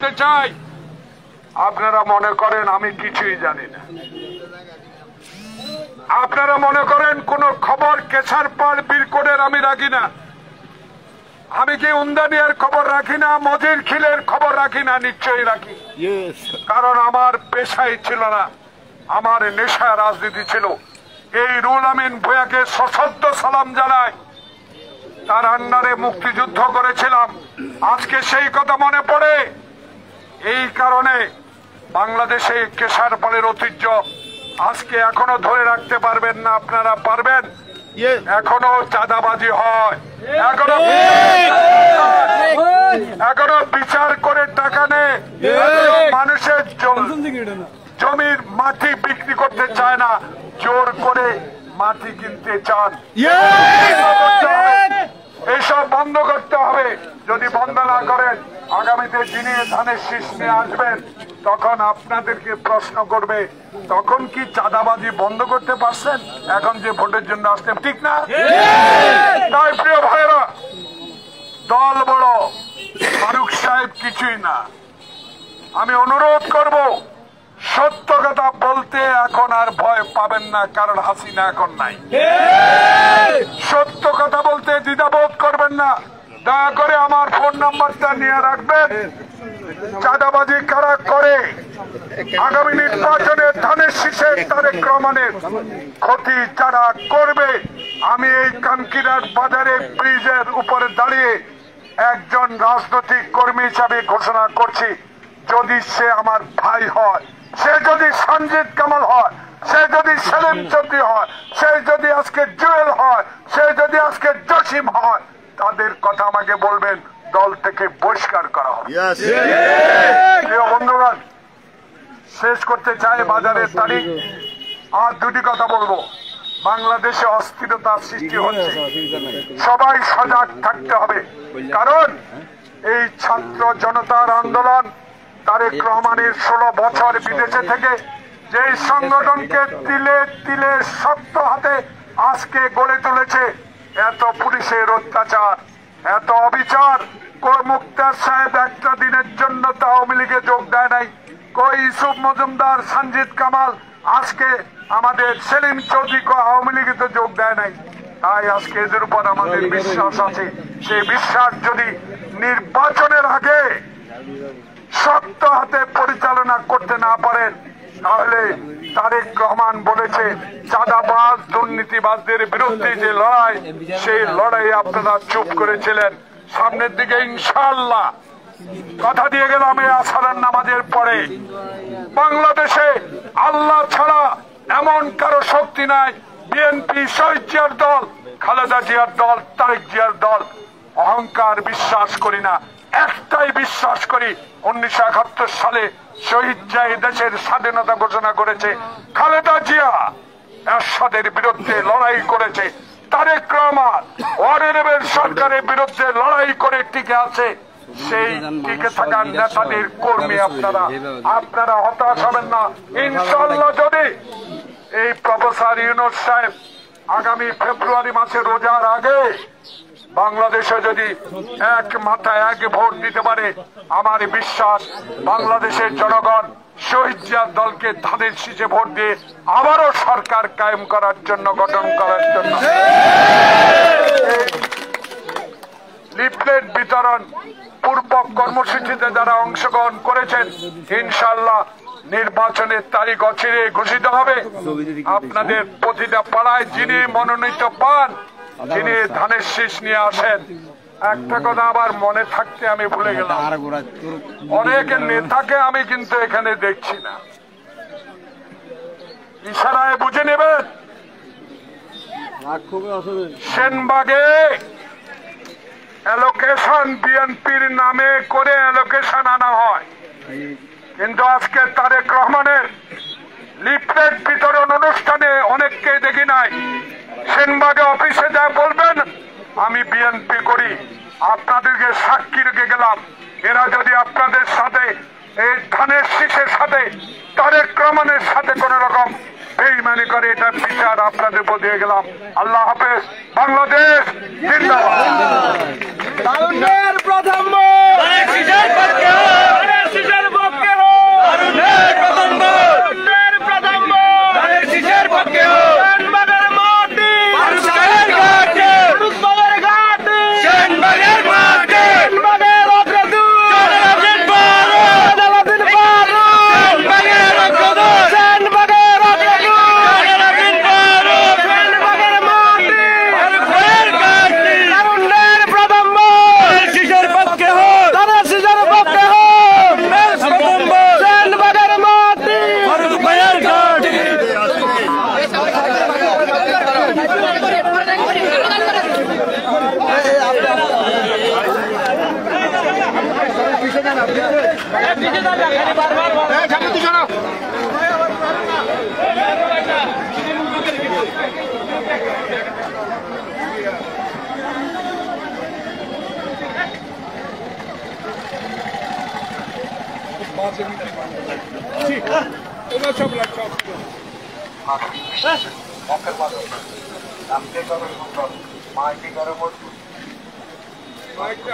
করতে চাই, আপনারা মনে করেন আমি কিছুই জানি না। আপনারা মনে করেন কোন খবর কেশার পাড় বীরকোটের আমি রাখি না। আমি কি উন্দানিয়ার খবর রাখি না, মজির খিলের খবর রাখি না? নিশ্চয়ই রাখি, কারণ আমার পেশাই ছিল না, আমার নেশা রাজনীতি ছিল। এই রুহুল আমিন ভূঁইয়াকে সশ্রদ্ধ সালাম জানাই, তার আন্ডারে মুক্তিযুদ্ধ করেছিলাম। আজকে সেই কথা মনে পড়ে। এই কারণে বাংলাদেশে কেশার পাড়ের ঐতিহ্য আজকে এখনো ধরে রাখতে পারবেন না। আপনারা পারবেন? এখনো চাঁদাবাজি হয়, এখনো বিচার করে টাকা নেয়, মানুষের জমির মাটি বিক্রি করতে চায় না, জোর করে মাটি কিনতে চান। এইসব বন্ধ করতে হবে। যদি বন্ধ না করেন, আগামীতে যিনি ধানের শীষ নিয়ে আসবেন তখন আপনাদেরকে প্রশ্ন করবে, তখন কি চাঁদাবাজি বন্ধ করতে পারছেন? এখন যে ভোটের জন্য আসতেন, ঠিক না? তাই প্রিয় ভাইরা, দল বড়, ফারুক সাহেব কিছুই না। আমি অনুরোধ করব, সত্য কথা বলতে এখন আর ভয় পাবেন না, কারণ হাসিনা এখন নাই। সত্য কথা বলতে দ্বিধাবোধ করবেন না। দয়া করে আমার ফোন নাম্বারটা নিয়ে রাখবেন। চাঁদাবাজি কারা করে, আগামী নির্বাচনে ধানের শীষের তারেক রহমানের ক্ষতি যারা করবে, আমি এই কানকিরার বাজারে ব্রিজের উপরে দাঁড়িয়ে একজন রাজনৈতিক কর্মী হিসাবে ঘোষণা করছি, যদি সে আমার ভাই হয়, সে যদি সঞ্জিত কামাল হয়, সে যদি সেলিম চৌধুরী হয়, সে যদি আজকে জুয়েল হয়, সে যদি আজকে জসিম হয়, তাদের কথা আমাকে বলবেন, দল থেকে বহিষ্কার করা হবে। প্রিয় বন্ধুগণ, শেষ করতে চাই বাজারের তারিখ। আর দুটি কথা বলবো। বাংলাদেশে অস্থিরতার সৃষ্টি হচ্ছে, সবাই সজাগ থাকতে হবে। কারণ এই ছাত্র জনতার আন্দোলন, তারেক রহমানের 16 বছর বিদেশে থেকে যে সংগঠনকে তিলে তিলে শক্ত হাতে আজকে গড়ে তুলেছে, এত পুলিশের অত্যাচার, এত অবিচার। মুক্তার সাহেব একটা দিনের জন্য তা আওয়ামী লীগে যোগ দেয় নাই। কই ইউসুফ মজুমদার, সঞ্জিত কামাল, আজকে আমাদের সেলিম চৌধুরী আওয়ামী লীগে তো যোগ দেয় নাই। তাই আজকে এদের উপর আমাদের বিশ্বাস আছে। সেই বিশ্বাস যদি নির্বাচনের আগে শক্ত হাতে পরিচালনা করতে না পারেন, তাহলে তারেক রহমান বলেছে চাঁদাবাজ দুর্নীতিবাজদের বিরুদ্ধে যে লড়াই, সেই লড়াই আপনারা চুপ করেছিলেন। সামনের দিকে ইনশাআল্লাহ কথা দিয়ে গেলাম, এই আসরের নামাজের পরে বাংলাদেশে আল্লাহ ছাড়া এমন কারো শক্তি নাই। বিএনপি শহীদ জিয়ার দল, খালেদা জিয়ার দল, তারেক জিয়ার দল। অহংকার বিশ্বাস করি না, একটাই বিশ্বাস করি, 1971 সালে শহীদ জিয়া দেশের স্বাধীনতা ঘোষণা করেছে, খালেদা জিয়া এরশাদের বিরুদ্ধে লড়াই করেছে, তারেক রহমান ওয়ারের সরকারের বিরুদ্ধে লড়াই করে টিকে আছে। সেই টিকে থাকা নেতাদের কর্মী আপনারা হতাশ হবেন না। ইনশাআল্লাহ যদি এই প্রফেসর ইউনূস সাহেব আগামী ফেব্রুয়ারি মাসে রোজার আগে বাংলাদেশে যদি এক মাথায় এক ভোট দিতে পারে, আমার বিশ্বাস বাংলাদেশের জনগণ শহীদ জিয়ার দলকে ধানের শীষে ভোট দিয়ে আবারও সরকার কায়েম করার জন্য, গঠন করার জন্য। লিফলেট বিতরণ পূর্ব কর্মসূচিতে যারা অংশগ্রহণ করেছেন, ইনশাআল্লাহ নির্বাচনের তারিখ অচিরে ঘোষিত হবে। আপনাদের প্রতিটা পাড়ায় যিনি মনোনীত পান, যিনি ধানের শীষ নিয়ে আসেন, একটা কথা আবার মনে থাকতে আমি ভুলে গেলাম, অনেক নেতাকে আমি কিন্তু এখানে দেখছি না। ইশারায় বুঝে নেবেন, সেনবাগে অ্যালোকেশন বিএনপির নামে করে অ্যালোকেশন আনা হয়, কিন্তু আজকে তারেক রহমানের লিফলেট বিতরণ অনুষ্ঠানে অনেককে দেখি নাই। সেনবাগে অফিসে যা বলবেন আমি বিএনপি করি, আপনাদেরকে সাক্ষী রেখে গেলাম। এরা যদি আপনাদের সাথে এই ধানের শীষের সাথে তারেক রহমানের সাথে কোন রকম বেঈমানি করে, এটা বিচার আপনাদের দিয়ে গেলাম। আল্লাহ হাফেজ। বাংলাদেশ জিন্দাবাদ। মাইকে